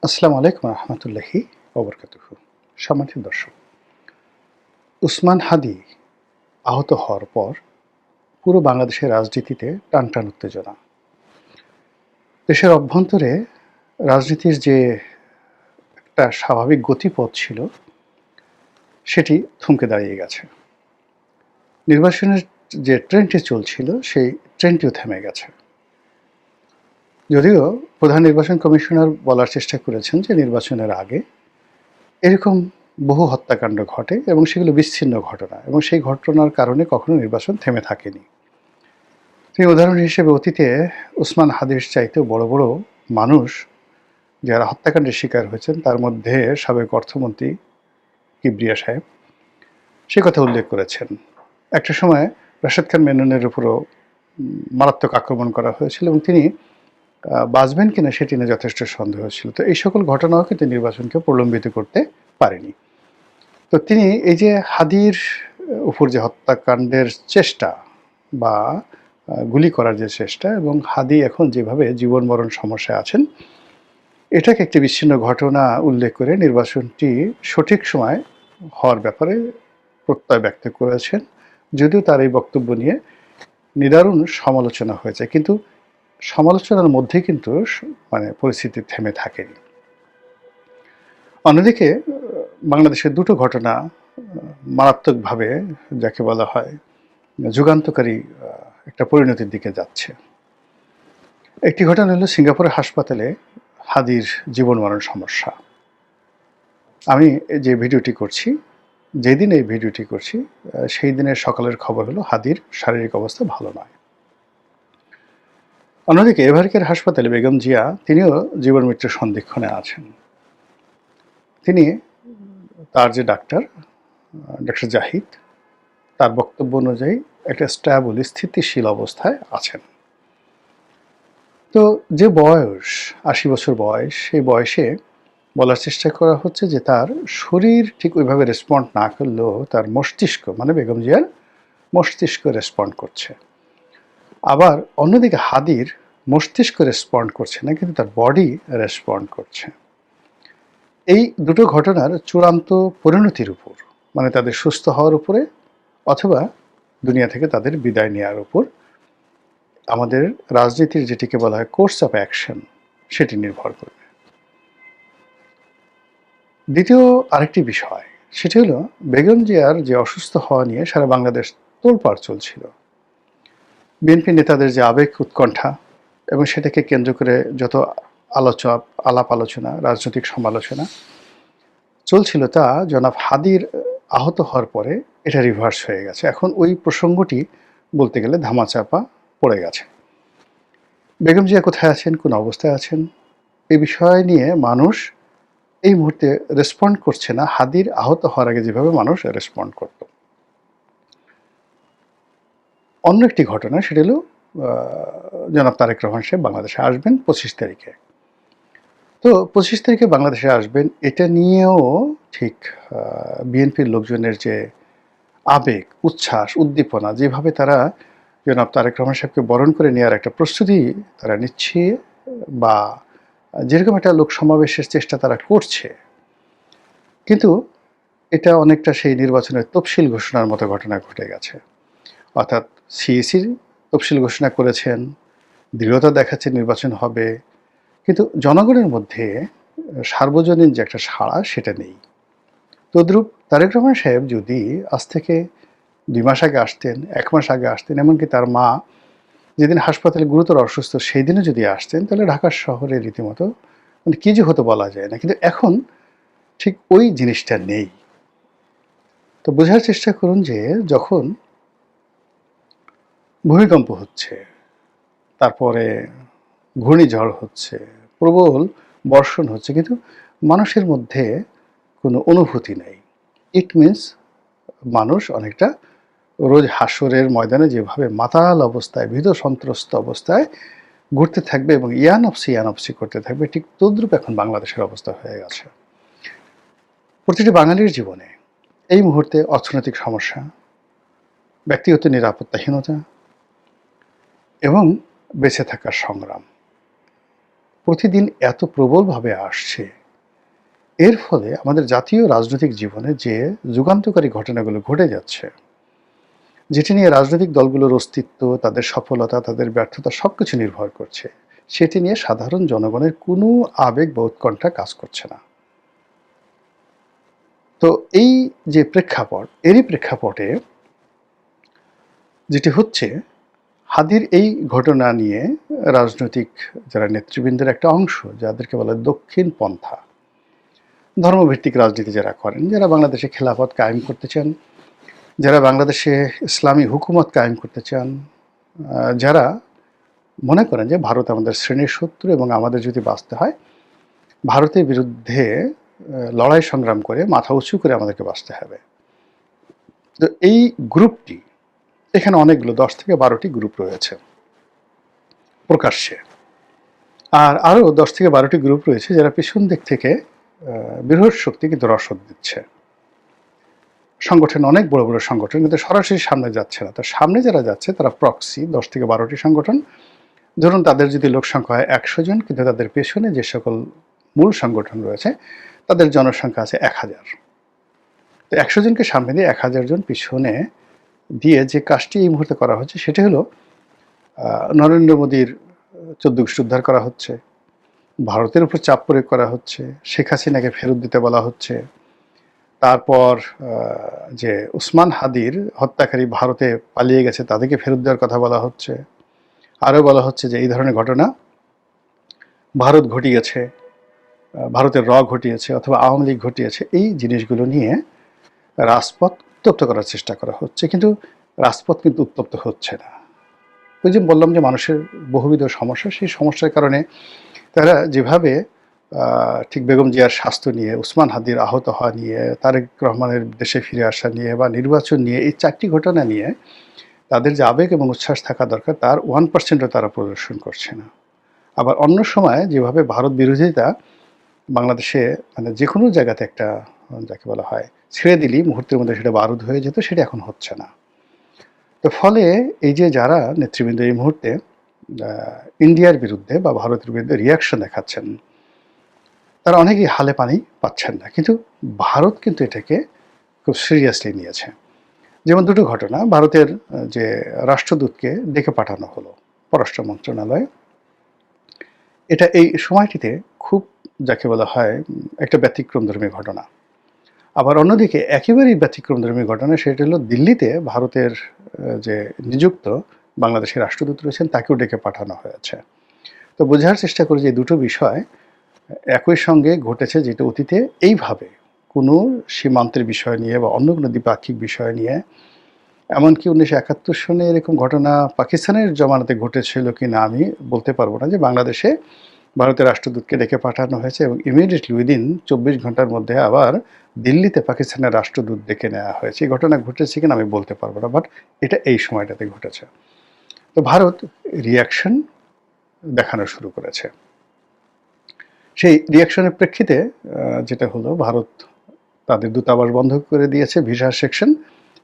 আসসালামু আলাইকুম রহমতুল্লাহি ওবরকাতুহু। সম্মানিত দর্শক, উসমান হাদি আহত হওয়ার পর পুরো বাংলাদেশের রাজনীতিতে টানটান উত্তেজনা। দেশের অভ্যন্তরে রাজনীতির যে একটা স্বাভাবিক গতিপথ ছিল সেটি থমকে দাঁড়িয়ে গেছে। নির্বাচনের যে ট্রেনটি চলছিল সেই ট্রেনটিও থেমে গেছে। যদিও প্রধান নির্বাচন কমিশনার বলার চেষ্টা করেছেন যে নির্বাচনের আগে এরকম বহু হত্যাকাণ্ড ঘটে এবং সেগুলো বিচ্ছিন্ন ঘটনা এবং সেই ঘটনার কারণে কখনো নির্বাচন থেমে থাকেনি। সেই উদাহরণ হিসেবে অতীতে উসমান হাদির চাইতেও বড় বড় মানুষ যারা হত্যাকাণ্ডের শিকার হয়েছেন তার মধ্যে সাবেক অর্থমন্ত্রী কিবরিয়া সাহেব সে কথা উল্লেখ করেছেন। একটা সময় রাশেদ খান মেননের উপরও মারাত্মক আক্রমণ করা হয়েছিল এবং তিনি বাঁচবেন কিনা সেটি নিয়ে যথেষ্ট সন্দেহ ছিল। তো এই সকল ঘটনাও কিন্তু নির্বাচনকে প্রলম্বিত করতে পারেনি। তো তিনি এই যে হাদির উপর যে হত্যাকাণ্ডের চেষ্টা বা গুলি করার যে চেষ্টা এবং হাদি এখন যেভাবে জীবন মরণ সমস্যায় আছেন এটাকে একটি বিচ্ছিন্ন ঘটনা উল্লেখ করে নির্বাচনটি সঠিক সময় হওয়ার ব্যাপারে প্রত্যয় ব্যক্ত করেছেন। যদিও তার এই বক্তব্য নিয়ে নিদারুণ সমালোচনা হয়েছে, কিন্তু সমালোচনার মধ্যে কিন্তু পরিস্থিতি থেমে থাকেনি। অন্যদিকে বাংলাদেশের দুটো ঘটনা মারাত্মকভাবে যাকে বলা হয় যুগান্তকারী একটা পরিণতির দিকে যাচ্ছে। একটি ঘটনা হলো সিঙ্গাপুরের হাসপাতালে হাদির জীবন মরণ সমস্যা। আমি যে ভিডিওটি করছি, যেদিন এই ভিডিওটি করছি সেই দিনের সকালের খবর হলো হাদির শারীরিক অবস্থা ভালো নয়। অন্যদিকে এভারকের হাসপাতালে বেগম জিয়া তিনিও জীবন মৃত্যুর সন্ধিক্ষণে আছেন। তিনি তার যে ডাক্তার জাহিদ তার বক্তব্য অনুযায়ী একটা স্ট্যাবল স্থিতিশীল অবস্থায় আছেন। তো যে বয়স ৮০ বছর বয়স, সেই বয়সে বলার চেষ্টা করা হচ্ছে যে তার শরীর ঠিক ওইভাবে রেসপন্ড না করলেও তার মস্তিষ্ক বেগম জিয়ার মস্তিষ্ক রেসপন্ড করছে। আবার অন্যদিকে হাদির মস্তিষ্ক রেসপন্ড করছে না, কিন্তু তার বডি রেসপন্ড করছে। এই দুটো ঘটনার চূড়ান্ত পরিণতির উপর তাদের সুস্থ হওয়ার উপরে অথবা দুনিয়া থেকে তাদের বিদায় নেওয়ার উপর আমাদের রাজনীতির যেটিকে বলা হয় কোর্স অফ অ্যাকশন সেটি নির্ভর করবে। দ্বিতীয় আরেকটি বিষয় সেটি হলো বেগম জিয়ার যে অসুস্থ হওয়া নিয়ে সারা বাংলাদেশ তোলপাড় চলছিল। বিএনপি নেতাদের যে আবেগ উৎকণ্ঠা এবং সেটাকে কেন্দ্র করে যত আলাপ আলোচনা রাজনৈতিক সমালোচনা চলছিল তা জনাব হাদির আহত হওয়ার পরে এটা রিভার্স হয়ে গেছে। এখন ওই প্রসঙ্গটি বলতে গেলে ধামাচাপা পড়ে গেছে। বেগম জিয়া কোথায় আছেন, কোন অবস্থায় আছেন, এই বিষয় নিয়ে মানুষ এই মুহূর্তে রেসপন্ড করছে না হাদির আহত হওয়ার আগে যেভাবে মানুষ রেসপন্ড করত। অন্য একটি ঘটনা সেটা হলো জনাব তারেক রহমান সাহেব বাংলাদেশে আসবেন ২৫ তারিখে। তো ২৫ তারিখে বাংলাদেশে আসবেন এটা নিয়েও ঠিক বিএনপির লোকজনের যে আবেগ, উচ্ছ্বাস, উদ্দীপনা, যেভাবে তারা জনাব তারেক রহমান সাহেবকে বরণ করে নেওয়ার একটা প্রস্তুতি তারা নিচ্ছে বা যেরকম একটা লোক সমাবেশের চেষ্টা তারা করছে, কিন্তু এটা অনেকটা সেই নির্বাচনের তফসিল ঘোষণার মতো ঘটনা ঘটে গেছে। অর্থাৎ সিইসির তফসিল ঘোষণা করেছেন, দৃঢ়তা দেখাচ্ছে নির্বাচন হবে, কিন্তু জনগণের মধ্যে সার্বজনীন যে একটা সাড়া সেটা নেই। তদ্রূপ তারেক রহমান সাহেব যদি আজ থেকে ২ মাস আগে আসতেন, ১ মাস আগে আসতেন, এমনকি তার মা যেদিন হাসপাতালে গুরুতর অসুস্থ সেই দিনে যদি আসতেন, তাহলে ঢাকা শহরে রীতিমতো কি যে হতো বলা যায় না। কিন্তু এখন ঠিক ওই জিনিসটা নেই। তো বোঝার চেষ্টা করুন যে যখন ভূমিকম্প হচ্ছে, তারপরে ঘূর্ণিঝড় হচ্ছে, প্রবল বর্ষণ হচ্ছে, কিন্তু মানুষের মধ্যে কোনো অনুভূতি নেই। ইট মিনস মানুষ অনেকটা রোজ হাসরের ময়দানে যেভাবে মাতাল অবস্থায় ভীত সন্ত্রস্ত অবস্থায় ঘুরতে থাকবে এবং ইয়ানফসি করতে থাকবে, ঠিক তদ্রূপ এখন বাংলাদেশের অবস্থা হয়ে গেছে। প্রতিটি বাঙালির জীবনে এই মুহূর্তে অর্থনৈতিক সমস্যা, ব্যক্তিগত নিরাপত্তাহীনতা এবং বেঁচে থাকার সংগ্রাম। প্রতিদিন এত প্রবলভাবে আসছে, এর ফলে আমাদের জাতীয় রাজনৈতিক জীবনে যে যুগান্তকারী ঘটনাগুলো ঘটে যাচ্ছে, যেটি নিয়ে রাজনৈতিক দলগুলোর অস্তিত্ব, তাদের সফলতা, তাদের ব্যর্থতা সবকিছু নির্ভর করছে, সেটি নিয়ে সাধারণ জনগণের কোনো আবেগ বা উৎকণ্ঠা কাজ করছে না। তো এই যে প্রেক্ষাপট, এরই প্রেক্ষাপটে যেটি হচ্ছে, হাদির এই ঘটনা নিয়ে রাজনৈতিক যারা নেতৃবৃন্দের একটা অংশ, যাদেরকে বলে দক্ষিণ পন্থা, ধর্মভিত্তিক রাজনীতি যারা করেন, যারা বাংলাদেশে খেলাফত কায়েম করতে চান, যারা বাংলাদেশে ইসলামী হুকুমত কায়েম করতে চান, যারা মনে করেন যে ভারত আমাদের শ্রেণীর শত্রু এবং আমাদের যদি বাঁচতে হয় ভারতের বিরুদ্ধে লড়াই সংগ্রাম করে মাথা উঁচু করে আমাদেরকে বাঁচতে হবে। তো এই গ্রুপটি, এখানে অনেকগুলো 10 থেকে 12টি গ্রুপ রয়েছে প্রকাশ্যে, আর আরও 10 থেকে 12টি গ্রুপ রয়েছে যারা পিছন দিক থেকে বৃহৎ শক্তি কিন্তু রসদ দিচ্ছে। সংগঠন অনেক বড় বড় সংগঠন, কিন্তু সরাসরি সামনে যাচ্ছে না। তো সামনে যারা যাচ্ছে তারা প্রক্সি, 10 থেকে 12টি সংগঠন। ধরুন তাদের যদি লোক সংখ্যা হয় 100 জন, কিন্তু তাদের পেছনে যে সকল মূল সংগঠন রয়েছে তাদের জনসংখ্যা আছে 1000। তো 100 জনকে সামনে দিয়ে 1000 জন পিছনে দিয়ে যে কাজটি এই মুহূর্তে করা হচ্ছে সেটি হলো নরেন্দ্র মোদীর 14 গোষ্ঠী উদ্ধার করা হচ্ছে, ভারতের উপর চাপ প্রয়োগ করা হচ্ছে, শেখ হাসিনাকে ফেরত দিতে বলা হচ্ছে, তারপর যে উসমান হাদির হত্যাকারী ভারতে পালিয়ে গেছে তাদেরকে ফেরত দেওয়ার কথা বলা হচ্ছে। আরও বলা হচ্ছে যে এই ধরনের ঘটনা ভারত ঘটিয়েছে, ভারতের ঘটিয়েছে অথবা আওয়ামী লীগ ঘটিয়েছে। এই জিনিসগুলো নিয়ে রাজপথ উত্তপ্ত করার চেষ্টা করা হচ্ছে, কিন্তু রাজপথ কিন্তু উত্তপ্ত হচ্ছে না। ওই যে বললাম যে মানুষের বহুবিধ সমস্যা, সেই সমস্যার কারণে তারা যেভাবে ঠিক বেগম জিয়ার স্বাস্থ্য নিয়ে, উসমান হাদির আহত হওয়া নিয়ে, তারেক রহমানের দেশে ফিরে আসা নিয়ে বা নির্বাচন নিয়ে, এই 4টি ঘটনা নিয়ে তাদের যে আবেগ এবং উচ্ছ্বাস থাকা দরকার তার 1%ও তারা প্রদর্শন করছে না। আবার অন্য সময় যেভাবে ভারত বিরোধিতা বাংলাদেশে মানে যে কোনো জায়গাতে একটা যাকে বলা হয় ছেড়ে দিলেই মুহূর্তের মধ্যে সেটা বারুদ হয়ে যেত, সেটা এখন হচ্ছে না। তো ফলে এই যে যারা নেতৃবৃন্দ এই মুহূর্তে ইন্ডিয়ার বিরুদ্ধে বা ভারতের বিরুদ্ধে রিয়াকশন দেখাচ্ছেন, তারা অনেকেই হালে পানি পাচ্ছেন না, কিন্তু ভারত কিন্তু এটাকে খুব সিরিয়াসলি নিয়েছে। যেমন দুটো ঘটনা, ভারতের যে রাষ্ট্রদূতকে ডেকে পাঠানো হলো পররাষ্ট্র মন্ত্রণালয়ে, এটা এই সময়টিতে খুব যাকে বলা হয় একটা ব্যতিক্রমধর্মী ঘটনা। আবার অন্যদিকে একেবারেই ব্যতিক্রমধর্মী ঘটনা, সেটা হলো দিল্লিতে ভারতের যে নিযুক্ত বাংলাদেশের রাষ্ট্রদূত রয়েছেন তাকেও ডেকে পাঠানো হয়েছে। তো বোঝার চেষ্টা করি যে দুটো বিষয় একই সঙ্গে ঘটেছে, যেটা অতীতে এইভাবে কোনো সীমান্তের বিষয় নিয়ে বা অন্য কোনো দ্বিপাক্ষিক বিষয় নিয়ে, এমনকি 1971 সনে এরকম ঘটনা পাকিস্তানের জমানাতে ঘটেছিল কি না আমি বলতে পারবো না, যে বাংলাদেশে ভারতের রাষ্ট্রদূতকে ডেকে পাঠানো হয়েছে এবং ইমিডিয়েটলি উইদিন 24 ঘন্টার মধ্যে আবার দিল্লিতে পাকিস্তানের রাষ্ট্রদূত ডেকে নেওয়া হয়েছে। এই ঘটনা ঘটেছে কিনা আমি বলতে পারবো না, বাট এটা এই সময়টাতে ঘটেছে। তো ভারত রিয়াকশন দেখানো শুরু করেছে। সেই রিয়াকশনের প্রেক্ষিতে যেটা হলো, ভারত তাদের দূতাবাস বন্ধ করে দিয়েছে, ভিসা সেকশন,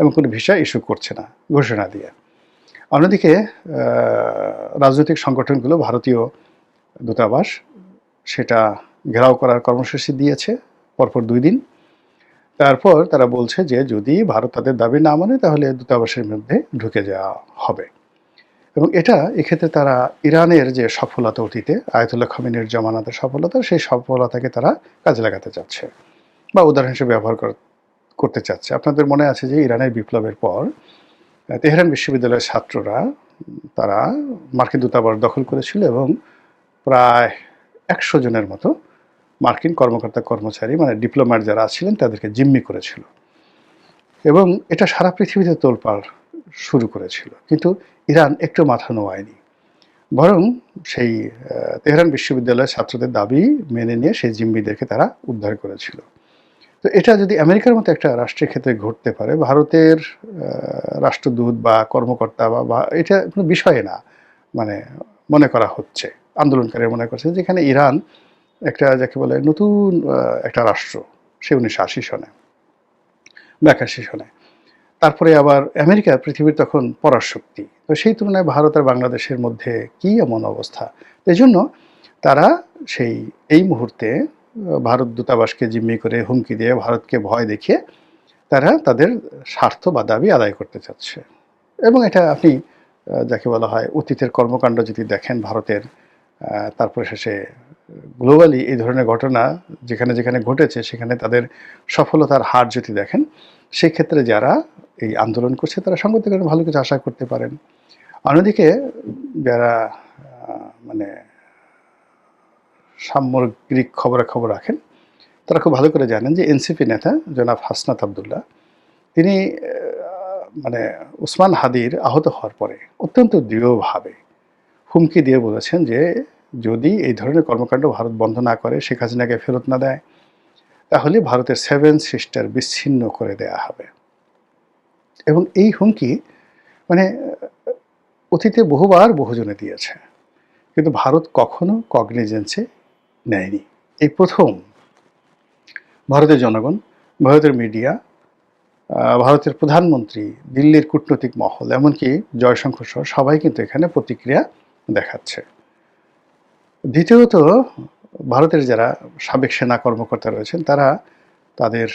এবং কোনো ভিসা ইস্যু করছে না ঘোষণা দিয়ে। অন্যদিকে রাজনৈতিক সংগঠনগুলো ভারতীয় দূতাবাস সেটা ঘেরাও করার কর্মসূচি দিয়েছে পরপর 2 দিন। তারপর তারা বলছে যে যদি ভারত তাদের দাবি না মানে তাহলে দূতাবাসের মধ্যে ঢুকে যাওয়া হবে। এবং এটা এক্ষেত্রে তারা ইরানের যে সফলতা অতীতে আয়াতুল্লাহ খামেনির জমানাতে সফলতা, সেই সফলতাকে তারা কাজে লাগাতে চাচ্ছে বা উদাহরণ হিসেবে ব্যবহার করতে চাচ্ছে। আপনাদের মনে আছে যে ইরানের বিপ্লবের পর তেহরান বিশ্ববিদ্যালয়ের ছাত্ররা তারা মার্কিন দূতাবাস দখল করেছিল এবং প্রায় 100 জনের মতো মার্কিন কর্মকর্তা কর্মচারী মানে ডিপ্লোম্যাট যারা ছিলেন তাদেরকে জিম্মি করেছিল, এবং এটা সারা পৃথিবীতে তোলপাড় শুরু করেছিল। কিন্তু ইরান একটু মাথা নোয়ায়নি, বরং সেই তেহরান বিশ্ববিদ্যালয়ের ছাত্রদের দাবি মেনে নিয়ে সেই জিম্মিদেরকে তারা উদ্ধার করেছিল। তো এটা যদি আমেরিকার মতো একটা রাষ্ট্রের ক্ষেত্রে ঘটতে পারে, ভারতের রাষ্ট্রদূত বা কর্মকর্তা বা এটা কোনো বিষয় না মানে মনে করা হচ্ছে, আন্দোলনকারী মনে করছে যেখানে ইরান একটা যাকে বলে নতুন একটা রাষ্ট্র, সে 1980 সনে বা 81 সনে। তারপরে আবার আমেরিকা পৃথিবীর তখন পরাশক্তি। তো সেই তুলনায় ভারত আর বাংলাদেশের মধ্যে কী এমন অবস্থা? এই জন্য তারা এই মুহূর্তে ভারত দূতাবাসকে জিম্মি করে হুমকি দিয়ে ভারতকে ভয় দেখিয়ে তারা তাদের স্বার্থ বা দাবি আদায় করতে চাচ্ছে। এবং এটা আপনি যাকে বলা হয় অতীতের কর্মকাণ্ড যদি দেখেন ভারতের, তারপরে শেষে গ্লোবালি এই ধরনের ঘটনা যেখানে যেখানে ঘটেছে সেখানে তাদের সফলতার হার যদি দেখেন, সেক্ষেত্রে যারা এই আন্দোলন করছে তারা সঙ্গত করে ভালো কিছু আশা করতে পারেন। অন্যদিকে যারা মানে সামগ্রিক খবরাখবর রাখেন তারা খুব ভালো করে জানেন যে এনসিপি নেতা জনাব হাসনাত আবদুল্লাহ তিনি মানে উসমান হাদির আহত হওয়ার পরে অত্যন্ত দৃঢ়ভাবে হুমকি দিয়ে বলেছেন যে যদি এই ধরনের কর্মকাণ্ড ভারত বন্ধ না করে, শেখ হাসিনাকে ফেরত না দেয়, তাহলে ভারতের 7 সিস্টার বিচ্ছিন্ন করে দেয়া হবে। এবং এই হুমকি মানে অতীতে বহুবার বহুজনে দিয়েছে, কিন্তু ভারত কখনো কগনিজেন্সে নেয়নি। এই প্রথম ভারতের জনগণ, ভারতের মিডিয়া, ভারতের প্রধানমন্ত্রী, দিল্লির কূটনৈতিক মহল, এমনকি জয়শঙ্কর সহ সবাই কিন্তু এখানে প্রতিক্রিয়া দেখাচ্ছে। দ্বিতীয়ত, ভারতের যারা সাবেক সেনা কর্মকর্তা রয়েছেন তারা তাদের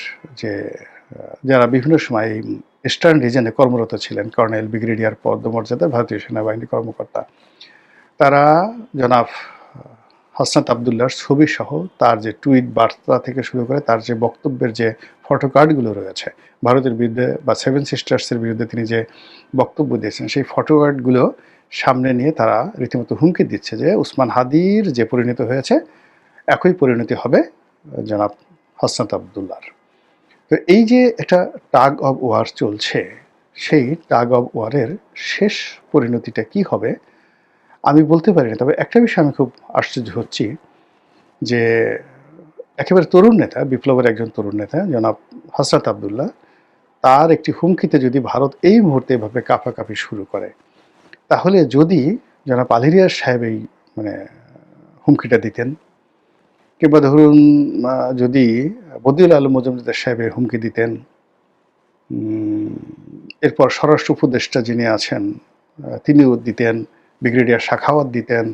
যারা বিভিন্ন সময় ইস্টার্ন রিজনে কর্মরত ছিলেন, কর্নেল, ব্রিগেডিয়ার পদমর্যাদার ভারতীয় সেনাবাহিনী কর্মকর্তা, তারা জনাব হাসনাত আবদুল্লাহর ছবি সহ তার যে টুইট বার্তা থেকে শুরু করে তার যে বক্তব্যের যে ফটোকার্ডগুলো রয়েছে ভারতের বিরুদ্ধে বা 7 সিস্টার্সের বিরুদ্ধে তিনি যে বক্তব্য দিয়েছেন, সেই ফটোকার্ডগুলো সামনে নিয়ে তারা রীতিমতো হুমকি দিচ্ছে যে উসমান হাদির যে পরিণতি হয়েছে একই পরিণতি হবে জনাব হাসনাত আবদুল্লাহর। তো এই যে একটা টাগ অব ওয়ার চলছে, সেই টাগ অব ওয়ারের শেষ পরিণতিটা কি হবে আমি বলতে পারি না। তবে একটা বিষয় আমি খুব আশ্চর্য হচ্ছি যে একেবারে তরুণ নেতা, বিপ্লবের একজন তরুণ নেতা জনাব হাসনাত আবদুল্লাহ, তার একটি হুমকিতে যদি ভারত এই মুহূর্তে এভাবে কাঁপাকাঁপি শুরু করে, তাহলে যদি জনাব আলিরিয়ার সাহেব এই হুমকিটা দিতেন, কিংবা ধরুন যদি বদিউল আলম মজুমদার সাহেবের হুমকি দিতেন, এরপর স্বরাষ্ট্র উপদেষ্টা যিনি আছেন তিনিও দিতেন, ব্রিগেডিয়ার শাখাওয়াত দিতেন,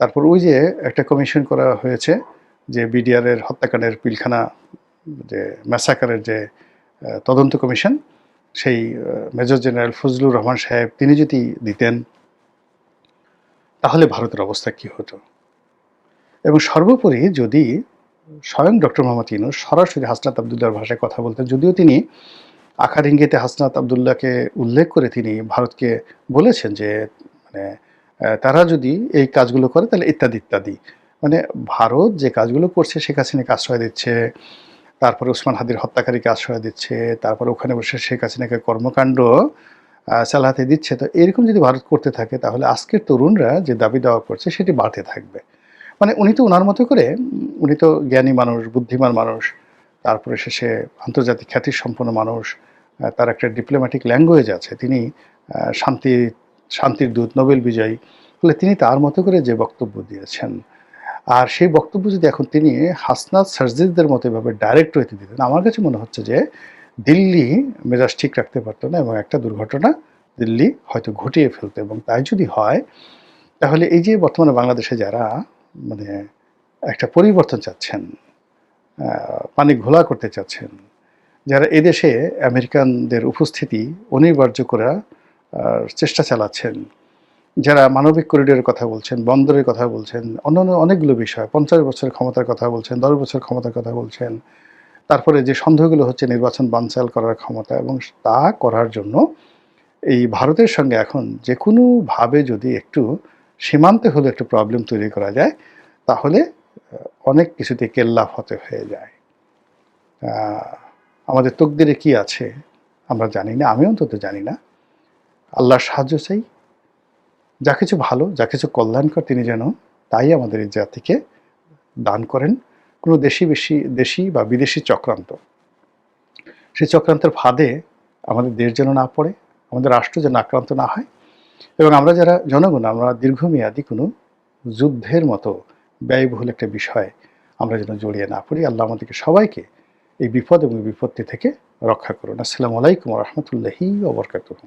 তারপর ওই যে একটা কমিশন করা হয়েছে যে বিডিআরের হত্যাকাণ্ডের পিলখানা যে ম্যাসাকারের যে তদন্ত কমিশন, সেই মেজর জেনারেল ফজলুর রহমান সাহেব তিনি যদি দিতেন, তাহলে ভারতের অবস্থা কী হতো। এবং সর্বোপরি যদি স্বয়ং ডক্টর মোহাম্মদ ইউনূস সরাসরি হাসনাত আবদুল্লাহর ভাষায় কথা বলতেন, যদিও তিনি আকার ইঙ্গিতে হাসনাত আবদুল্লাহকে উল্লেখ করে তিনি ভারতকে বলেছেন যে মানে তারা যদি এই কাজগুলো করে তাহলে ইত্যাদি ইত্যাদি, মানে ভারত যে কাজগুলো করছে শেখ হাসিনাকে আশ্রয় দিচ্ছে, তারপরে উসমান হাদির হত্যাকারীকে আশ্রয় দিচ্ছে, তারপরে ওখানে বসে শেখ হাসিনাকে কর্মকাণ্ড চালাতে দিচ্ছে, তো এরকম যদি ভারত করতে থাকে তাহলে আজকের তরুণরা যে দাবি দাওয়া করছে সেটি বাড়তে থাকবে। মানে উনি তো ওনার মতো করে, উনি তো জ্ঞানী মানুষ, বুদ্ধিমান মানুষ, তারপরে শেষে আন্তর্জাতিক খ্যাতিসম্পন্ন মানুষ, তার একটা ডিপ্লোম্যাটিক ল্যাঙ্গুয়েজ আছে, তিনি শান্তির দূত, নোবেল বিজয়ী, ফলে তিনি তার মতো করে যে বক্তব্য দিয়েছেন, আর সেই বক্তব্য যদি এখন তিনি হাসনাত সার্জিদের মতো এভাবে ডাইরেক্ট হইতে দিতেন, আমার কাছে মনে হচ্ছে যে দিল্লি মেজাজ ঠিক রাখতে পারতো না এবং একটা দুর্ঘটনা দিল্লি হয়তো ঘটিয়ে ফেলতো। এবং তাই যদি হয় তাহলে এই যে বর্তমানে বাংলাদেশে যারা মানে একটা পরিবর্তন চাচ্ছেন, পানি ঘোলা করতে চাচ্ছেন, যারা এদেশে আমেরিকানদের উপস্থিতি অনিবার্য করার চেষ্টা চালাচ্ছেন, যারা মানবিক করিডোরের কথা বলছেন, বন্দরের কথা বলছেন, অন্যান্য অনেকগুলো বিষয়, 50 বছরের ক্ষমতার কথা বলছেন, 10 বছর ক্ষমতার কথা বলছেন, তারপরে যে সন্দেহগুলো হচ্ছে নির্বাচন বানচাল করার ক্ষমতা, এবং তা করার জন্য এই ভারতের সঙ্গে এখন যে কোনোভাবে যদি একটু সীমান্তে হলে একটু প্রবলেম তৈরি করা যায়, তাহলে অনেক কিছুতে কেল্লাফতে হয়ে যায়। আমাদের তকদিরে কি আছে আমরা জানি না, আমি অন্তত জানি না। আল্লাহর সাহায্য চাই, যা কিছু ভালো, যা কিছু কল্যাণকর তিনি যেন তাই আমাদের এই জাতিকে দান করেন। কোনো দেশি বা বিদেশি চক্রান্ত, সেই চক্রান্তের ফাঁদে আমাদের দেশ যেন না পড়ে, আমাদের রাষ্ট্র যেন আক্রান্ত না হয়, এবং আমরা যারা জনগণ আমরা দীর্ঘমেয়াদী কোনো যুদ্ধের মতো ব্যয়বহুল একটা বিষয় আমরা যেন জড়িয়ে না পড়ি। আল্লাহ আমাদেরকে সবাইকে এই বিপদ এবং বিপত্তি থেকে রক্ষা করুন। আসসালামু আলাইকুম ওয়া রাহমাতুল্লাহি ওয়া বারাকাতুহু।